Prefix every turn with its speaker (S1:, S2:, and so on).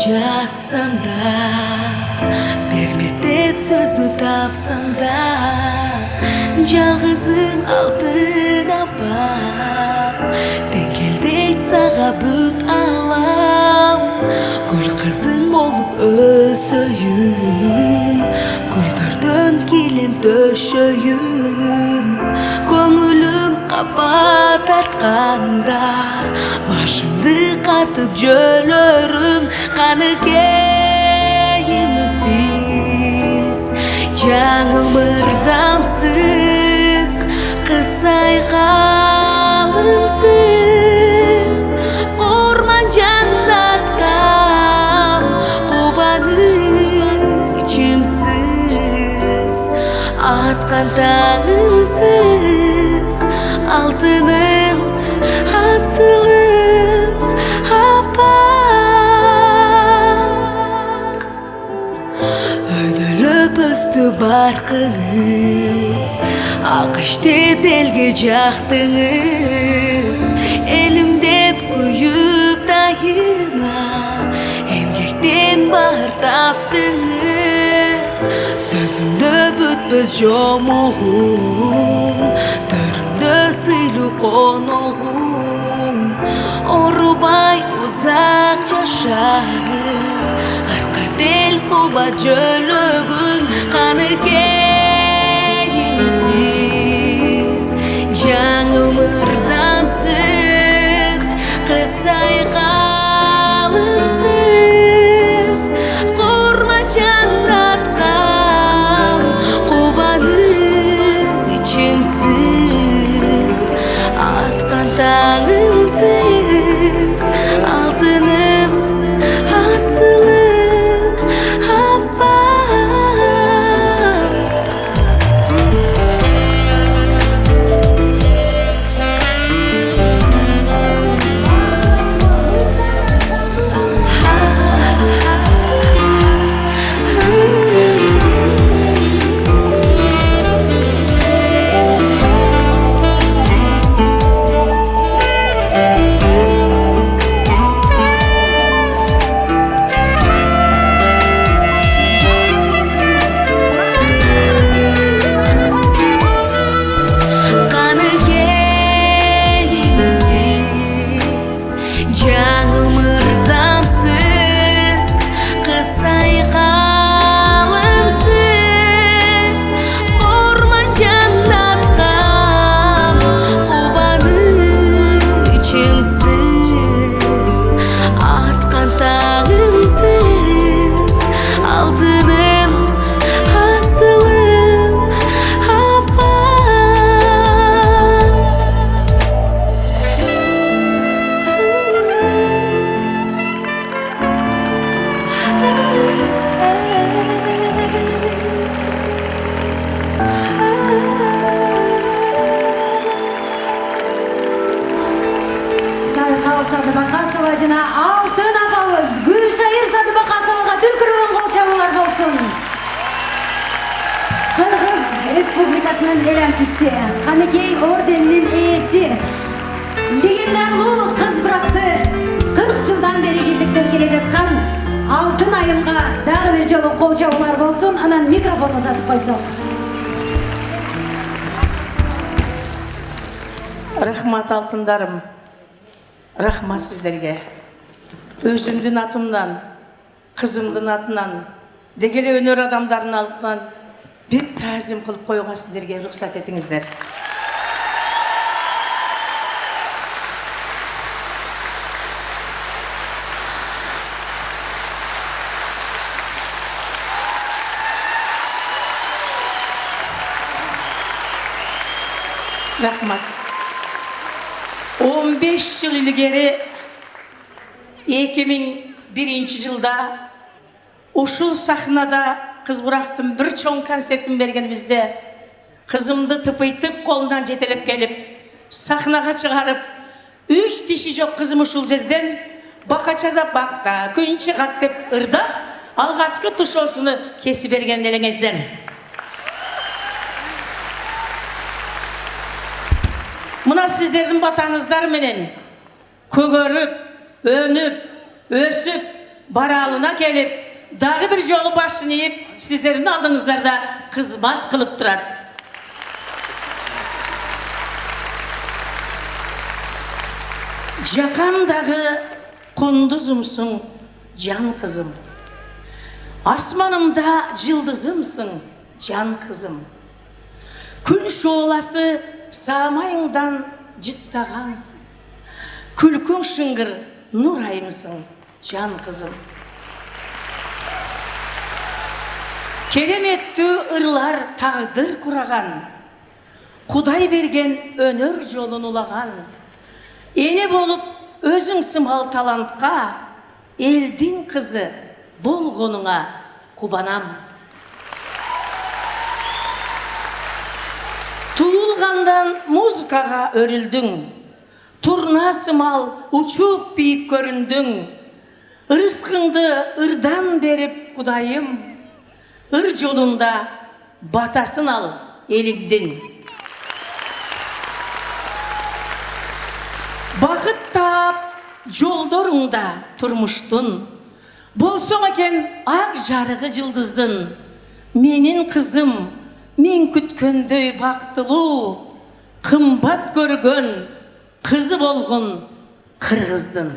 S1: жазсам да, бермедеп сөзді тапсам да, жалғызым алтын апа, деңгелдейт саға бүт алам. Гүл қызың болып өсөйін, гүлдерден килем төшөйін. Көңілім қапа тартқанда, башымды қатып жөлөрүм. Қаныкейімсіз, жаңыл мырзамсыз, қысай қалымсыз, құрман жаннатқам, қубанычымсыз, атқан таңымсыз, алтыным, асылым, апа. Өйдөлөп өстү барқыңыз, ақыш деп елге жақтыңыз, елім деп күйіп дайыма, емгектен бар таптыңыз. Сөзімді бүтпөз жомоғым, төрімді сыйлы қоноғым, орубай ұзақ жашаңыз, арқа бел қубат жөлөгүн. Қаныкейімсіз, жаңыл мырзамсыз, қысай қалымсыз, құрман жаннатқам, қубанычымсыз, атқан таңымсыз, алтыным, асылым, апа. Жаңыл мырзамсыз, қысай қалымсыз, орман жаннатқам, қубанычымсыз, атқан таңымсыз, алтыным, асылым, апа.
S2: Сайқал Садыбақасова жана алтын апабыз Гүлшайыр Садыбақасоваға түркүрөгөн кол чабуулар болсун. Кыргыз Республикасынын эл артисти, Каныкей орденинин ээси, легендарлуу кыз быракты 40 жылдан бери жетектеп келе жаткан алтын айымга дагы бир жолу кол чабуулар болсун. Анан микрофонду сатып койсок.
S3: Рахмат алтындарым, рахмат сіздерге. Өзімдің атымдан, қызымдың атынан, дегеле өнер адамдарын алдынан бір тәзім қылып қоюға сіздерге рұқсат етіңіздер. Рахмат. 15 жыл илгери 2001 жылда ушул сахнада кыз бурактын бир чоң концертин бергенибизде кызымды тыпыйтып колунан жетелеп келип сахнага чыгарып 3 тиши жок кызым ушул жерден бакачада бакта күн чыгат деп ырдап алгачкы тушоосуну кесип берген элеңиздер. Мына сіздердің батаңыздар менен көгөрүп, өнүп, өсүп, баралына келіп, дағы бір жолы башын ейіп, сіздердің алдыңыздарда қызмат қылып тұрады. Жақамдағы құндызымсың, жан қызым. Асманымда жылдызымсың, жан қызым. Күн шоласы самайыңдан жыттаған. Күлкің шыңғыр нұр айымсың, жан қызым. Кереметті ырлар тағдыр құраған. Құдай берген өнер жолын улаған. Ене болып өзің сымал талантқа, елдің қызы болғаныңа қубанам. Туылғандан музыкаға өрілдің, турна сымал учуп биіп көріндің. Рызқыңды ырдан беріп Құдайым, ыр жолында батасын ал еліңден. Бақыт тап жолдорыңда тұрмыштың, болсоң екен ақ жарығы жылдыздың. Менің қызым, мен күткендөй бақтылу, қымбат көрген қызы болғын қырғыздың.